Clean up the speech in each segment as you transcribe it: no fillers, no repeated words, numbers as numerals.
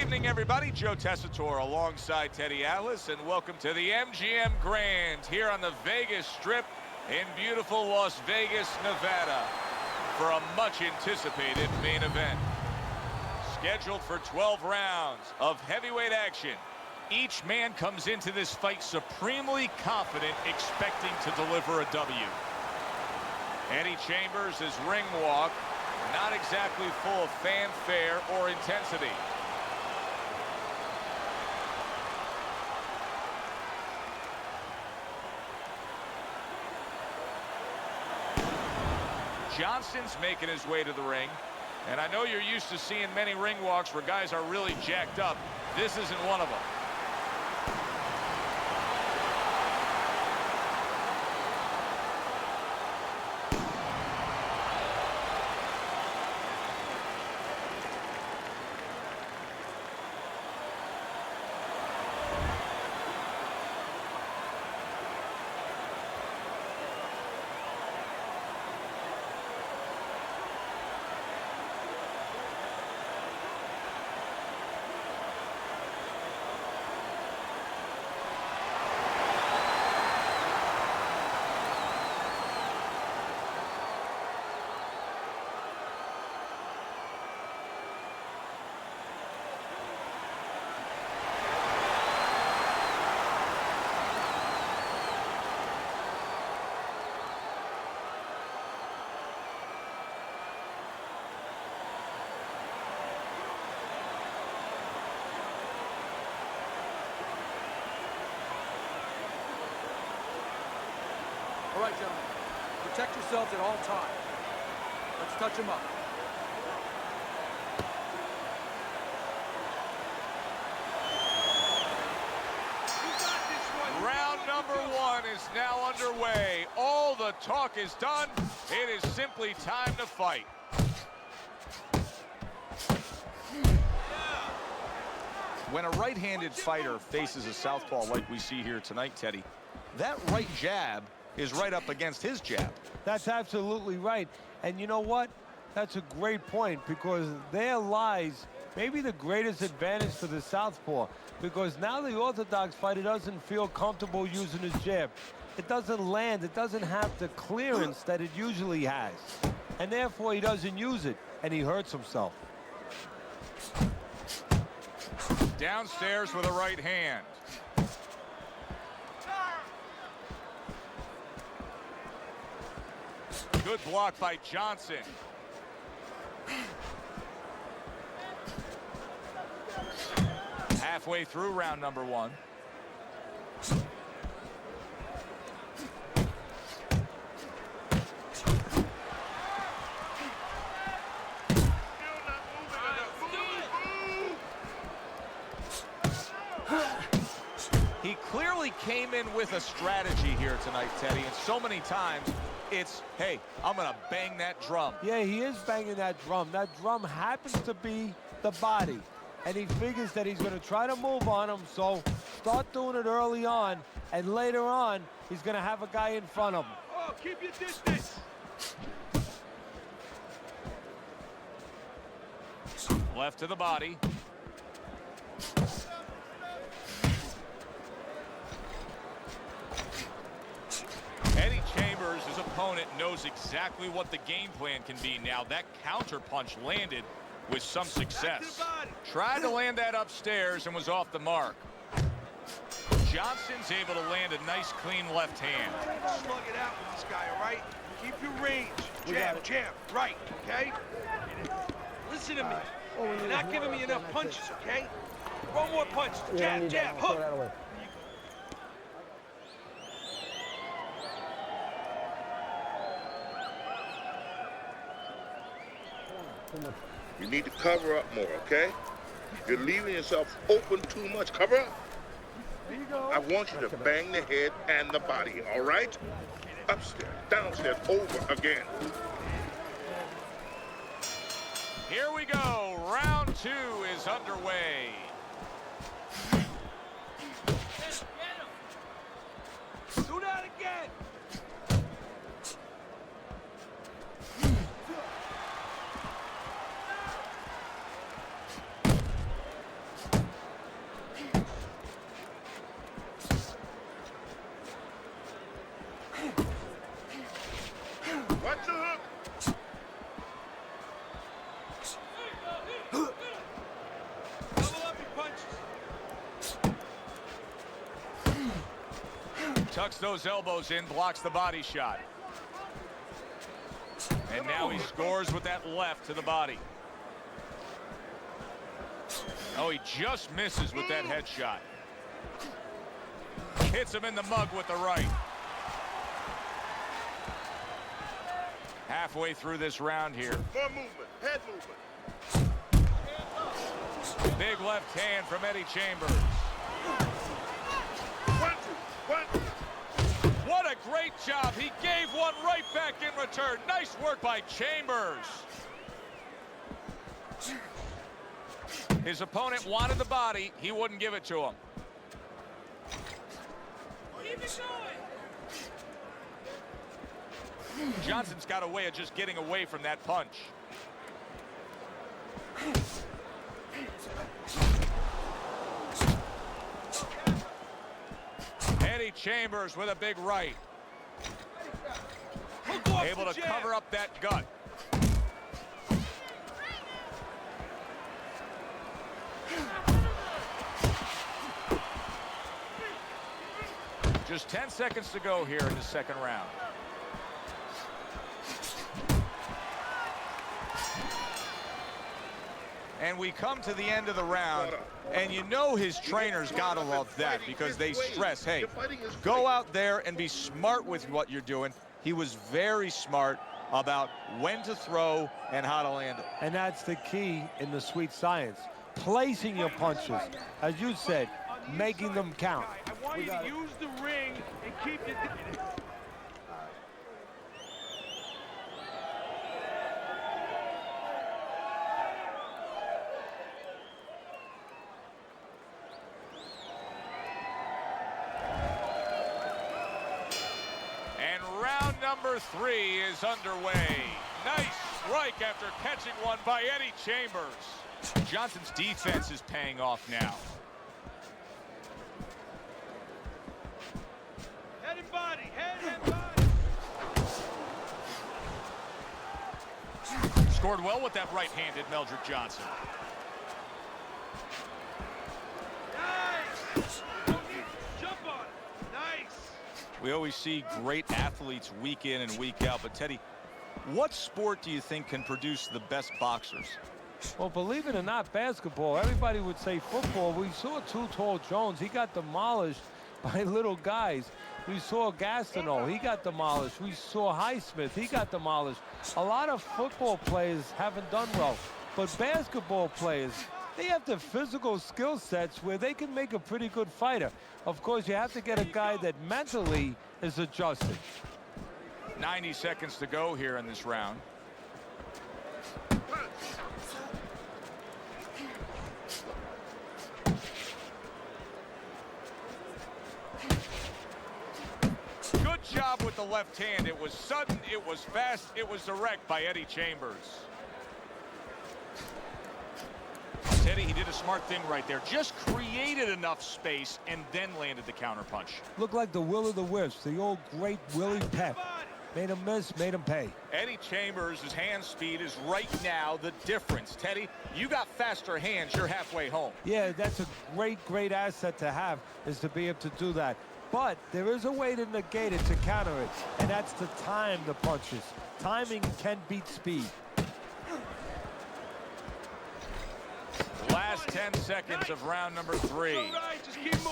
evening, everybody. Joe Tessitore alongside Teddy Atlas, and welcome to the MGM Grand here on the Vegas Strip in beautiful Las Vegas, Nevada, for a much-anticipated main event. Scheduled for 12 rounds of heavyweight action. Each man comes into this fight supremely confident, expecting to deliver a W. Eddie Chambers' ring walk, not exactly full of fanfare or intensity. Johnson's making his way to the ring. And I know you're used to seeing many ring walks where guys are really jacked up. This isn't one of them. All right, gentlemen, protect yourselves at all times. Let's touch them up. Round number one is now underway. All the talk is done. It is simply time to fight. When a right-handed fighter faces a southpaw like we see here tonight, Teddy, that right jab is right up against his jab. That's absolutely right. And you know what? That's a great point, because there lies maybe the greatest advantage for the southpaw, because now the orthodox fighter doesn't feel comfortable using his jab. It doesn't land. It doesn't have the clearance that it usually has. And therefore, he doesn't use it, and he hurts himself. Downstairs with a right hand. Good block by Johnson. Halfway through round number one. He clearly came in with a strategy here tonight, Teddy, and so many times it's, hey, I'm going to bang that drum. Yeah, he is banging that drum. That drum happens to be the body, and he figures that he's going to try to move on him, so start doing it early on, and later on, he's going to have a guy in front of him. Oh, keep your distance. Left to the body. Eddie Chambers, his opponent, knows exactly what the game plan can be now. That counter punch landed with some success. Tried to land that upstairs and was off the mark. Johnson's able to land a nice, clean left hand. Slug it out with this guy, all right? Keep your range. Jab, jab, right, okay? Listen to me. You're not giving me enough punches, okay? One more punch. Jab, jab, hook. You need to cover up more, okay? You're leaving yourself open too much. Cover up. There you go. I want you to bang the head and the body, all right? Upstairs, downstairs, over again. Here we go. Round two is underway. Do that again. Tucks those elbows in, blocks the body shot. And now he scores with that left to the body. Oh, he just misses with that headshot. Hits him in the mug with the right. Halfway through this round here. More movement, head movement. Big left hand from Eddie Chambers. 1, 2, 1. What a great job. He gave one right back in return. Nice work by Chambers. His opponent wanted the body. He wouldn't give it to him. Keep it going. Johnson's got a way of just getting away from that punch. Eddie Chambers with a big right. Able to cover up that gut. Just 10 seconds to go here in the second round. And we come to the end of the round, and you know his trainers gotta love that because they stress, hey, go out there and be smart with what you're doing. He was very smart about when to throw and how to land it. And that's the key in the sweet science. Placing your punches, as you said, making them count. I want you to use the ring and keep it. Round number 3 is underway. Nice strike after catching one by Eddie Chambers. Johnson's defense is paying off now. Head and body, head and body. Scored well with that right-handed Meldrick Johnson. Nice. Don't need to jump on it. Nice. We always see great athletes week in and week out, but Teddy, what sport do you think can produce the best boxers? Well, believe it or not, basketball, everybody would say football. We saw Too Tall Jones. He got demolished by little guys. We saw Gastineau. He got demolished. We saw Highsmith. He got demolished. A lot of football players haven't done well, but basketball players, they have the physical skill sets where they can make a pretty good fighter. Of course, you have to get a guy that mentally is adjusted. 90 seconds to go here in this round. Good job with the left hand. It was sudden, it was fast, it was direct by Eddie Chambers. Teddy, he did a smart thing right there. Just created enough space and then landed the counterpunch. Looked like the will of the wisps, the old great Willie Pep. Made him miss, made him pay. Eddie Chambers' hand speed is right now the difference. Teddy, you got faster hands, you're halfway home. Yeah, that's a great asset to have, is to be able to do that. But there is a way to negate it, to counter it, and that's to time the punches. Timing can beat speed. Last 10 seconds of round number 3. All right, just keep moving.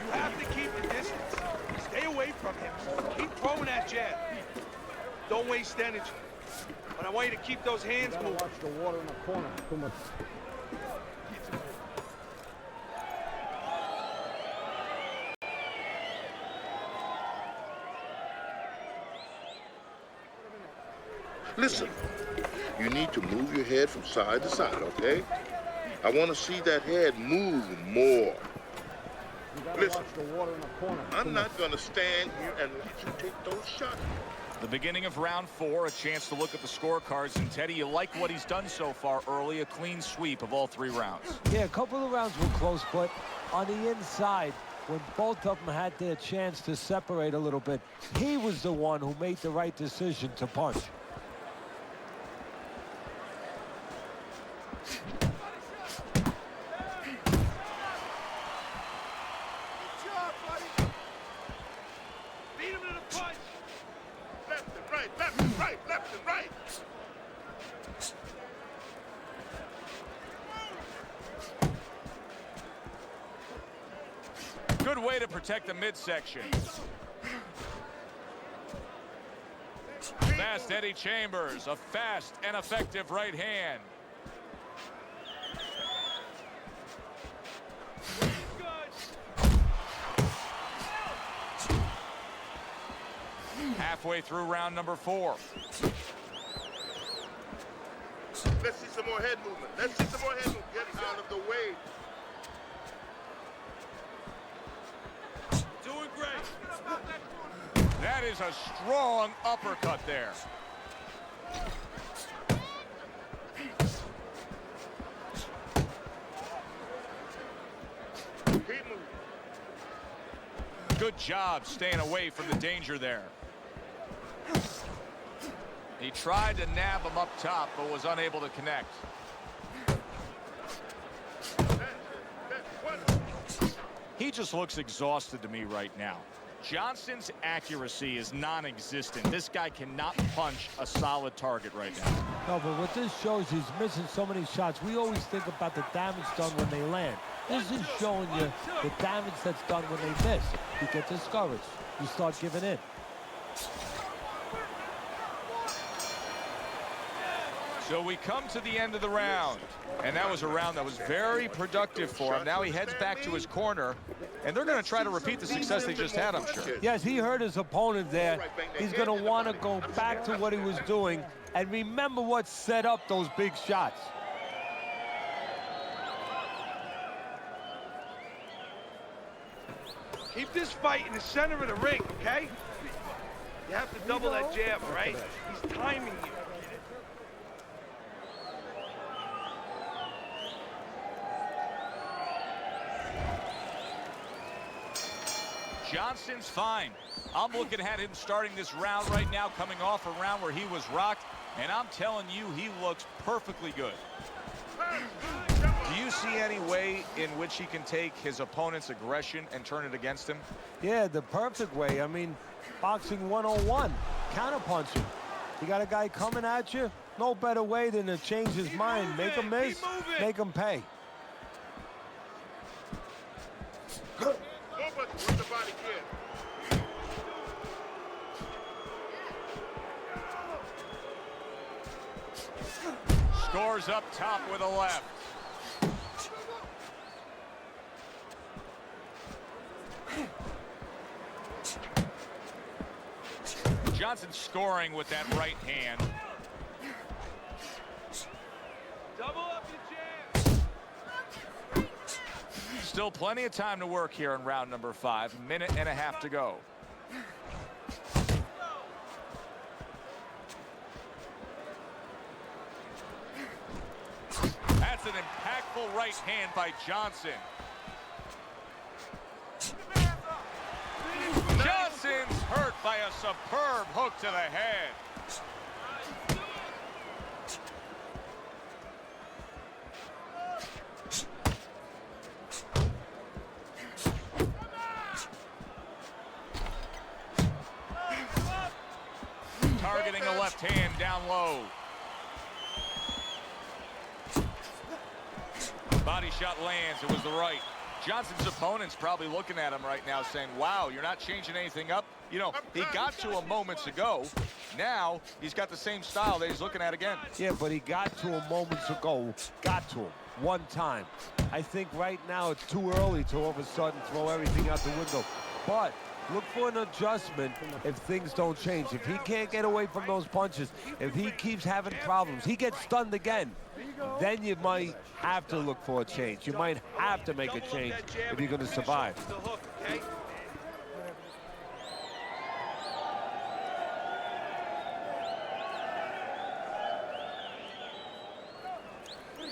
You have to keep the distance. Stay away from him. Keep throwing that jab. Don't waste energy. But I want you to keep those hands moving. Watch the water in the corner. Too much. Listen, you need to move your head from side to side, okay? I want to see that head move more. Listen, Watch the water in the corner. I'm not going to stand here and let you take those shots. The beginning of round 4, a chance to look at the scorecards. And Teddy, you like what he's done so far early, a clean sweep of all 3 rounds. Yeah, a couple of rounds were close, but on the inside, when both of them had their chance to separate a little bit, he was the one who made the right decision to punch. right, left and right. Good way to protect the midsection. Fast Eddie Chambers, a fast and effective right hand. Halfway through round number 4. Let's see some more head movement. Let's see some more head movement. Get out of the way. Doing great. That is a strong uppercut there. Keep moving. Good job staying away from the danger there. He tried to nab him up top, but was unable to connect. He just looks exhausted to me right now. Johnson's accuracy is non-existent. This guy cannot punch a solid target right now. No, but what this shows, he's missing so many shots. We always think about the damage done when they land. This is showing you the damage that's done when they miss. You get discouraged. You start giving in. So we come to the end of the round, and that was a round that was very productive for him. Now he heads back to his corner, and they're going to try to repeat the success they just had, I'm sure. Yes, he hurt his opponent there. He's going to want to go back to what he was doing and remember what set up those big shots. Keep this fight in the center of the ring, okay? You have to double that jab, all right? He's timing you. Johnson's fine. I'm looking at him starting this round right now, coming off a round where he was rocked, and I'm telling you, he looks perfectly good. Do you see any way in which he can take his opponent's aggression and turn it against him? Yeah, the perfect way. I mean, boxing 101, counterpunching. You got a guy coming at you, no better way than to change his mind. Make him miss, make him pay. Where's the body kid? Scores up top with a left. Johnson scoring with that right hand. Double up your jab. Still plenty of time to work here in round number 5. Minute and a half to go. That's an impactful right hand by Johnson. Johnson's hurt by a superb hook to the head. Targeting a left hand down low. Body shot lands. It was the right. Johnson's opponent's probably looking at him right now saying, wow, you're not changing anything up. You know, he got to him moments ago. Now he's got the same style that he's looking at again. Yeah, but he got to him moments ago. Got to him one time. I think right now it's too early to all of a sudden throw everything out the window. But look for an adjustment if things don't change. If he can't get away from those punches, if he keeps having problems, he gets stunned again, then you might have to look for a change. You might have to make a change if you're going to survive.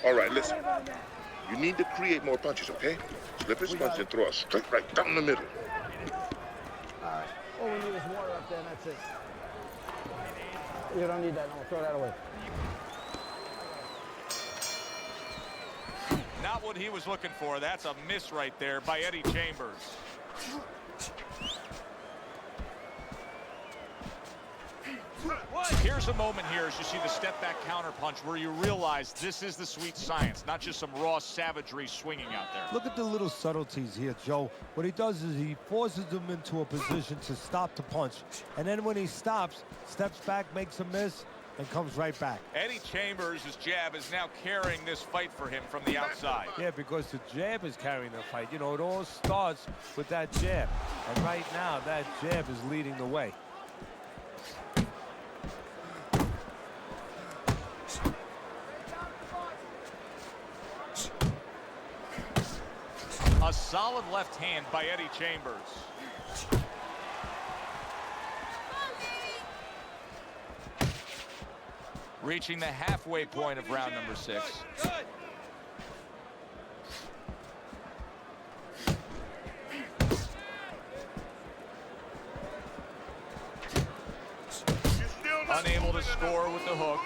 All right, listen. You need to create more punches, okay? Slip his punch and throw a straight right down the middle. All right. All we need is water up there, and that's it. You don't need that. No, throw that away. Not what he was looking for. That's a miss right there by Eddie Chambers. Here's a moment here as you see the step-back counterpunch where you realize this is the sweet science, not just some raw savagery swinging out there. Look at the little subtleties here, Joe. What he does is he forces him into a position to stop the punch. And then when he stops, steps back, makes a miss, and comes right back. Eddie Chambers' jab is now carrying this fight for him from the outside. Yeah, because the jab is carrying the fight. You know, it all starts with that jab. And right now, that jab is leading the way. A solid left hand by Eddie Chambers. Reaching the halfway point of round number 6. Good. Unable to score with the hook.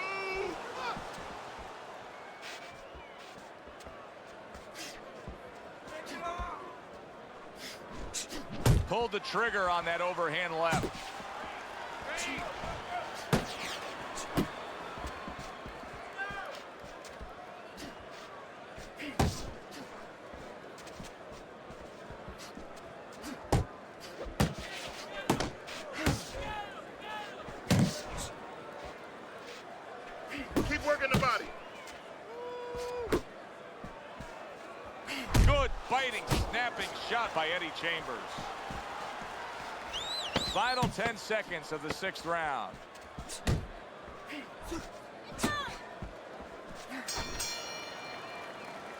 Pulled the trigger on that overhand left. Keep working the body. Good biting, snapping shot by Eddie Chambers. Final 10 seconds of the 6th round.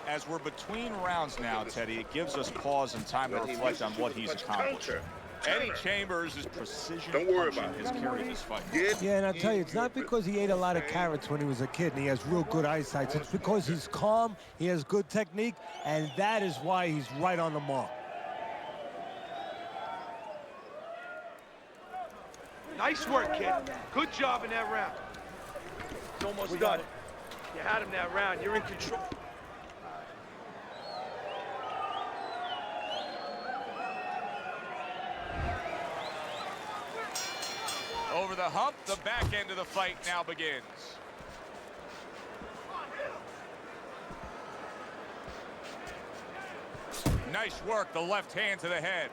As we're between rounds now, Teddy, it gives us pause and time to reflect on what he's accomplished. Eddie Chambers' precision punching has carried this fight. Yeah, and I'll tell you, it's not because he ate a lot of carrots when he was a kid and he has real good eyesight. It's because he's calm, he has good technique, and that is why he's right on the mark. Nice work, kid. Good job in that round. It's almost done. You had him that round. You're in control. Over the hump, the back end of the fight now begins. Nice work, the left hand to the head.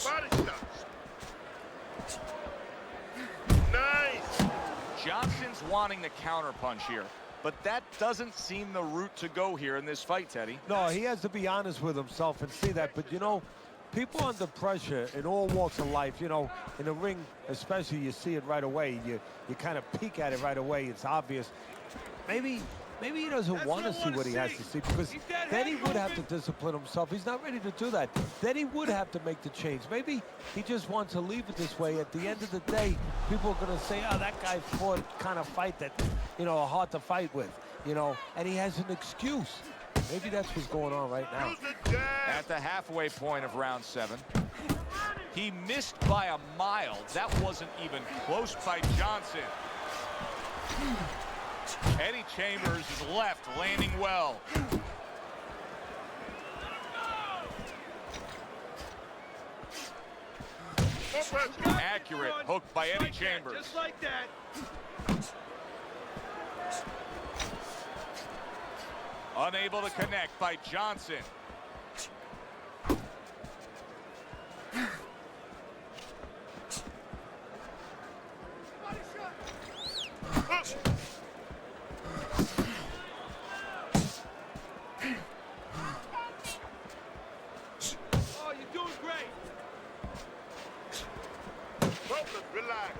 Body shots. Nice. Johnson's wanting the counterpunch here, but that doesn't seem the route to go here in this fight, Teddy. No, he has to be honest with himself and see that. But, you know, people under pressure in all walks of life, you know, in the ring especially, you see it right away. You kind of peek at it right away. It's obvious. Maybe he doesn't want to see what he has to see, because then he would have to discipline himself. He's not ready to do that. Then he would have to make the change. Maybe he just wants to leave it this way. At the end of the day, people are going to say, oh, that guy fought kind of fight that, you know, hard to fight with, you know, and he has an excuse. Maybe that's what's going on right now. At the halfway point of round 7, he missed by a mile. That wasn't even close by Johnson. Eddie Chambers is left, landing well. Accurate hook by Eddie Chambers. Just like that. Unable to connect by Johnson. Oh, you're doing great. Relax.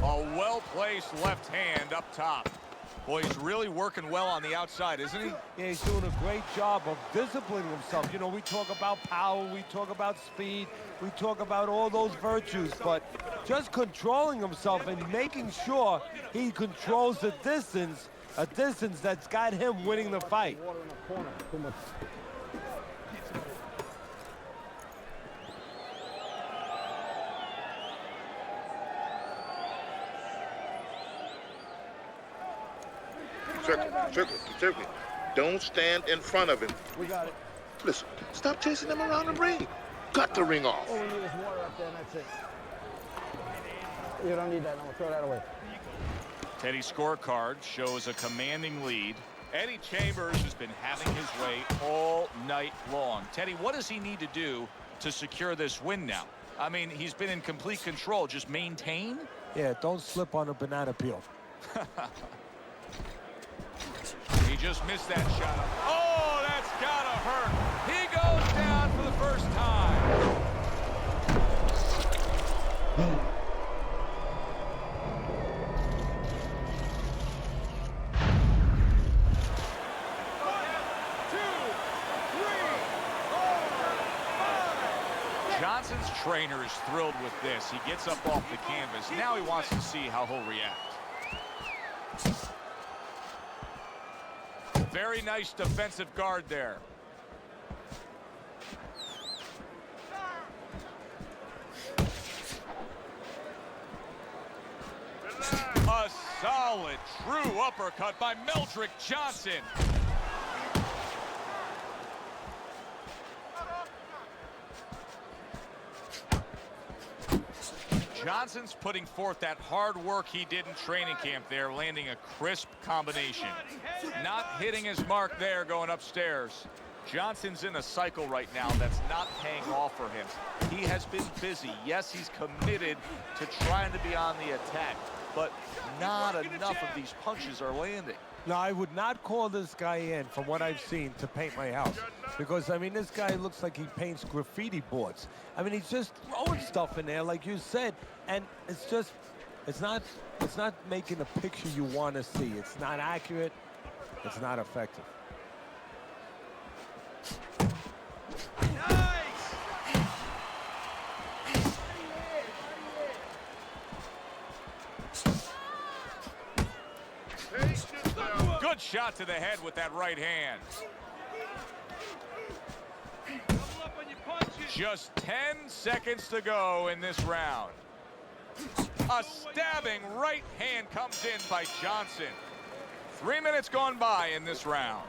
A well-placed left hand up top. Boy, he's really working well on the outside, isn't he? Yeah, he's doing a great job of disciplining himself. You know, we talk about power, we talk about speed, we talk about all those virtues, but just controlling himself and making sure he controls the distance, a distance that's got him winning the fight. Water in the corner. Too much. Don't stand in front of him. We got it. Listen, stop chasing him around the ring. Cut the ring off. All we need is water up there, and that's it. You don't need that. I'm going to throw that away. Teddy's scorecard shows a commanding lead. Eddie Chambers has been having his way all night long. Teddy, what does he need to do to secure this win now? I mean, he's been in complete control. Just maintain? Yeah, don't slip on a banana peel. He just missed that shot. Oh, that's gotta hurt. He goes down for the first time. Johnson's trainer is thrilled with this. He gets up off the canvas. Now he wants to see how he'll react. Very nice defensive guard there. A solid, true uppercut by Meldrick Johnson. Johnson's putting forth that hard work he did in training camp there, landing a crisp combination. Not hitting his mark there, going upstairs. Johnson's in a cycle right now that's not paying off for him. He has been busy. Yes, he's committed to trying to be on the attack, but not enough of these punches are landing. No, I would not call this guy in, from what I've seen, to paint my house. Because, I mean, this guy looks like he paints graffiti boards. I mean, he's just throwing stuff in there, like you said, and it's just, it's not making the picture you want to see. It's not accurate. It's not effective. Good shot to the head with that right hand. Just 10 seconds to go in this round. A stabbing right hand comes in by Johnson. 3 minutes gone by in this round.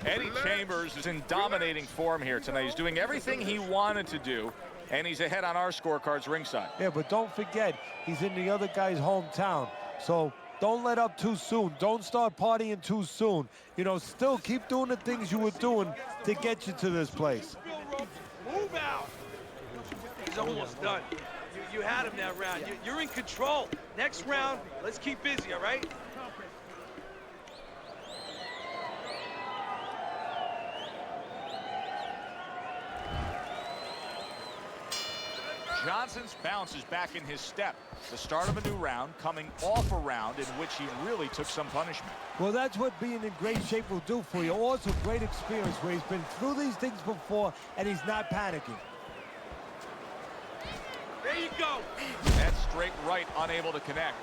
Eddie Chambers is in dominating form here tonight. He's doing everything he wanted to do, and he's ahead on our scorecards ringside. Yeah, but don't forget, he's in the other guy's hometown. So don't let up too soon. Don't start partying too soon. You know, still keep doing the things you were doing to get you to this place. Move out. He's almost done. You had him that round. You're in control. Next round, let's keep busy, all right? Johnson's bounce is back in his step. The start of a new round, coming off a round in which he really took some punishment. Well, that's what being in great shape will do for you. Also, great experience where he's been through these things before and he's not panicking. There you go. That straight right unable to connect.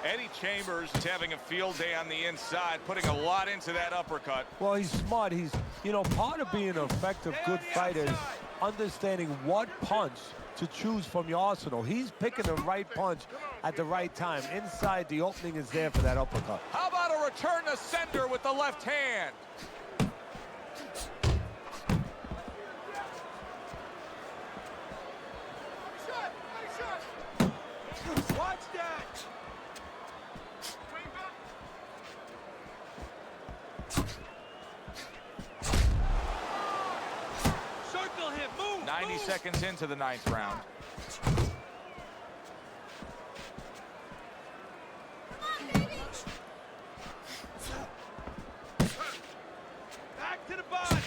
Eddie Chambers is having a field day on the inside, putting a lot into that uppercut. Well, he's smart. He's, you know, part of being an effective, good fighter is understanding what punch to choose from your arsenal. He's picking the right punch at the right time. Inside, the opening is there for that uppercut. How about a return to sender with the left hand? Watch that. Circle him. Move. 90 seconds into the 9th round. Back to the body.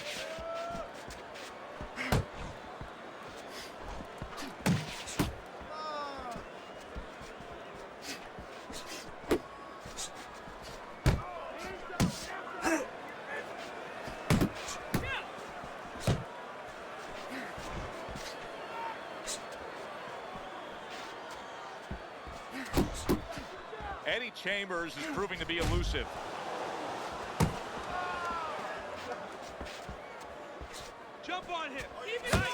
Eddie Chambers is proving to be elusive. Jump on him. Keep it going.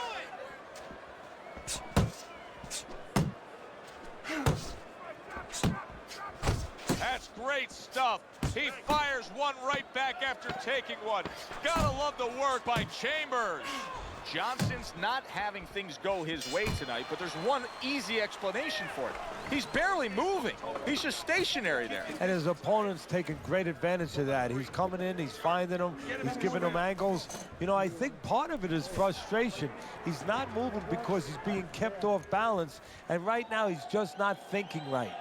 That's great stuff. He fires one right back after taking one. Gotta love the work by Chambers. Johnson's not having things go his way tonight, but there's one easy explanation for it. He's barely moving. He's just stationary there. And his opponent's taking great advantage of that. He's coming in, he's finding them, he's giving them angles. You know, I think part of it is frustration. He's not moving because he's being kept off balance, and right now he's just not thinking right.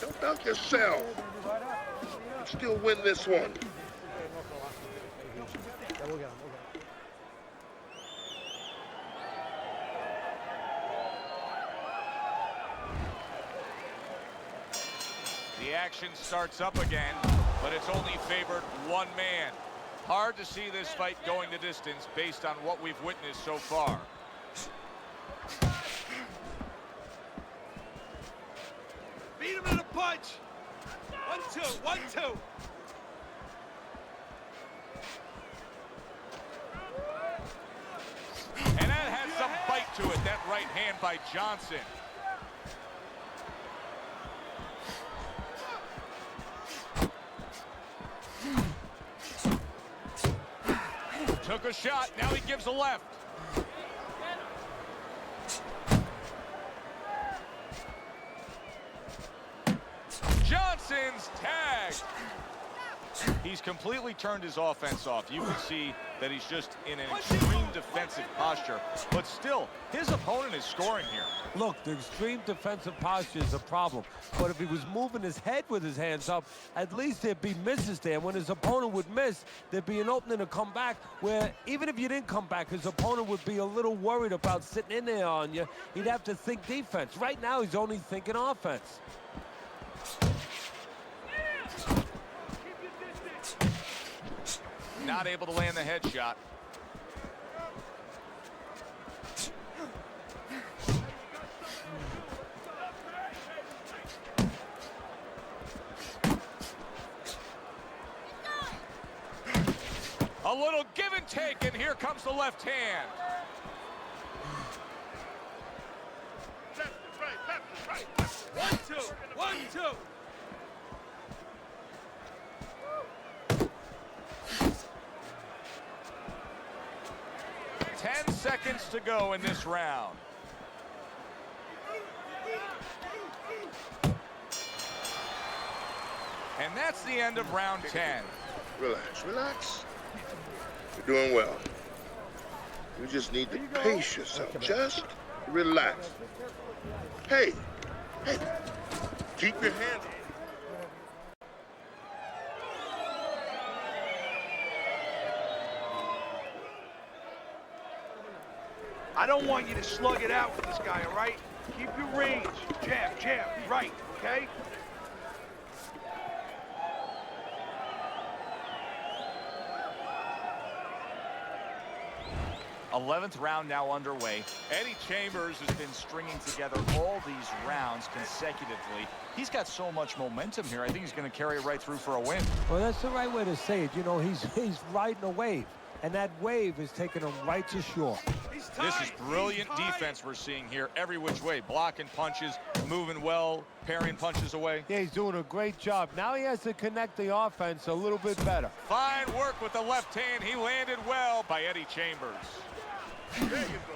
Don't doubt yourself. You still win this one. Yeah, we'll get him. The action starts up again, but it's only favored one man. Hard to see this fight going the distance based on what we've witnessed so far. Beat him in a punch. 1-2, 1-2. And that has some bite to it, that right hand by Johnson. Took a shot, now he gives a left. Johnson's tagged. He's completely turned his offense off. You can see that he's just in an extreme defensive posture, but still, his opponent is scoring here. Look, the extreme defensive posture is a problem, but if he was moving his head with his hands up, at least there'd be misses there. When his opponent would miss, there'd be an opening to come back where even if you didn't come back, his opponent would be a little worried about sitting in there on you. He'd have to think defense. Right now, he's only thinking offense. Not able to land the headshot. A little give and take, and here comes the left hand. Left to right. 1-2, 1-2. 10 seconds to go in this round. And that's the end of round 10. Relax, relax. You're doing well. You just need to pace yourself. Just relax. Hey, keep your hand on. I don't want you to slug it out with this guy, all right? Keep your range. Jab, jab, right, okay? th round now underway. Eddie Chambers has been stringing together all these rounds consecutively. He's got so much momentum here. I think he's going to carry it right through for a win. Well, that's the right way to say it. You know, he's riding a wave, and that wave is taking him right to shore. This is brilliant defense we're seeing here every which way. Blocking punches, moving well, parrying punches away. Yeah, he's doing a great job. Now he has to connect the offense a little bit better. Fine work with the left hand. He landed well by Eddie Chambers. There you go.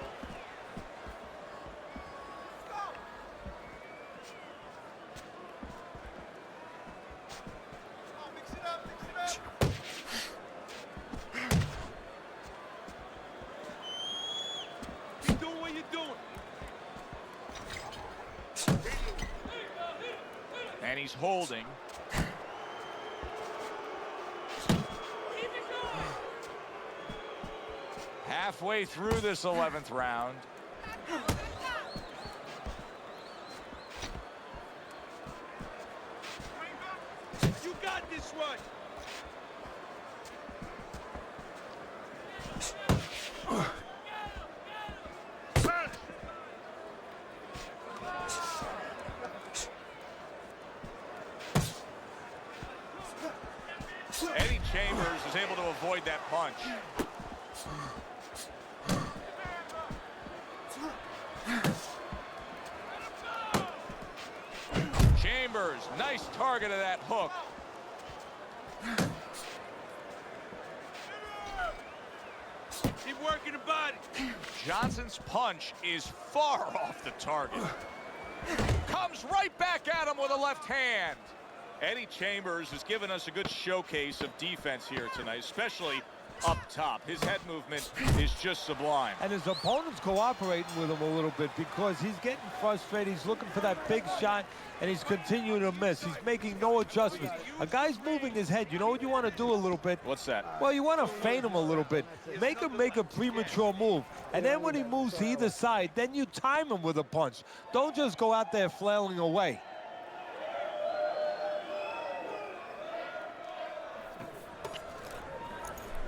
Keep doing what you're doing. And he's holding. Halfway through this 11th round. You got this one. Eddie Chambers is able to avoid that punch. Chambers, nice target of that hook. Keep working the body. Johnson's punch is far off the target. Comes right back at him with a left hand. Eddie Chambers has given us a good showcase of defense here tonight, especially up top. His head movement is just sublime. And his opponent's cooperating with him a little bit because he's getting frustrated. He's looking for that big shot, and he's continuing to miss. He's making no adjustments. A guy's moving his head. You know what you want to do a little bit? What's that? Well, you want to feint him a little bit. Make him make a premature move. And then when he moves to either side, then you time him with a punch. Don't just go out there flailing away.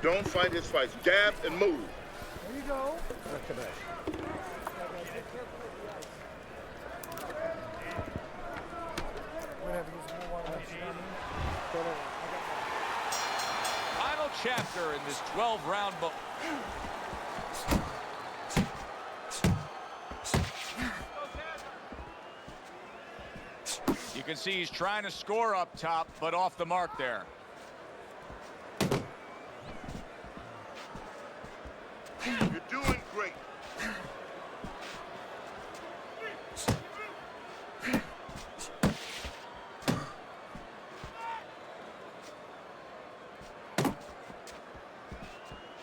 Don't fight his fights. Jab and move. There you go. Look at that. Final chapter in this 12-round bout. You can see he's trying to score up top, but off the mark there. You're doing great.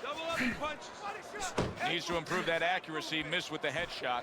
Double up the punches. Needs to improve that accuracy. Missed with the headshot.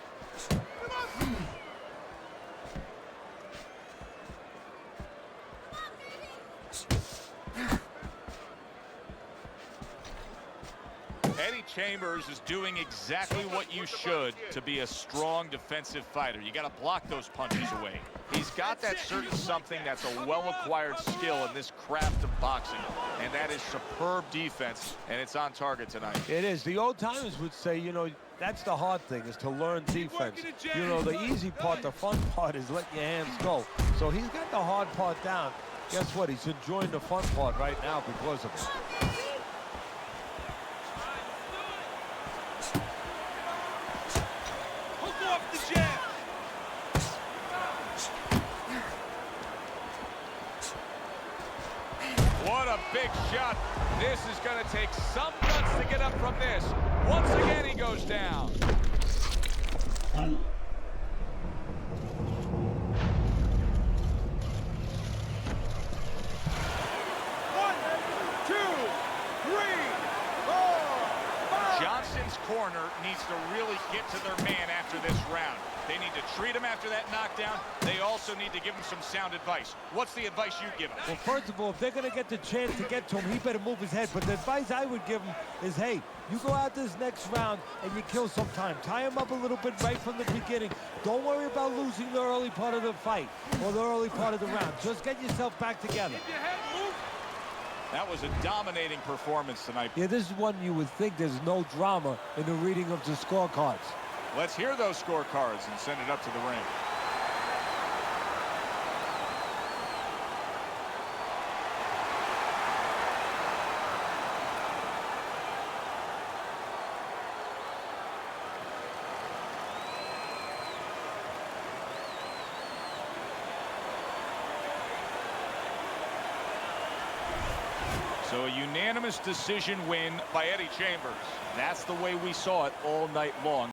Eddie Chambers is doing exactly what you should to be a strong defensive fighter. You got to block those punches away. He's got that certain something that's a well-acquired skill in this craft of boxing, and that is superb defense, and it's on target tonight. It is. The old timers would say, you know, that's the hard thing, is to learn defense. You know, the easy part, the fun part is letting your hands go. So he's got the hard part down. Guess what? He's enjoying the fun part right now because of it. Hook off the jab. What a big shot. This is going to take some guts to get up from this. Once again, he goes down. Johnson's corner needs to really get to their man after this round. They need to treat him after that knockdown. They also need to give him some sound advice. What's the advice you give him? Well, first of all, if they're going to get the chance to get to him, he better move his head. But the advice I would give him is, hey, you go out this next round and you kill some time. Tie him up a little bit right from the beginning. Don't worry about losing the early part of the fight or the early part of the round. Just get yourself back together. Keep your head moving. That was a dominating performance tonight. Yeah, this is one you would think there's no drama in the reading of the scorecards. Let's hear those scorecards and send it up to the ring. So a unanimous decision win by Eddie Chambers. That's the way we saw it all night long.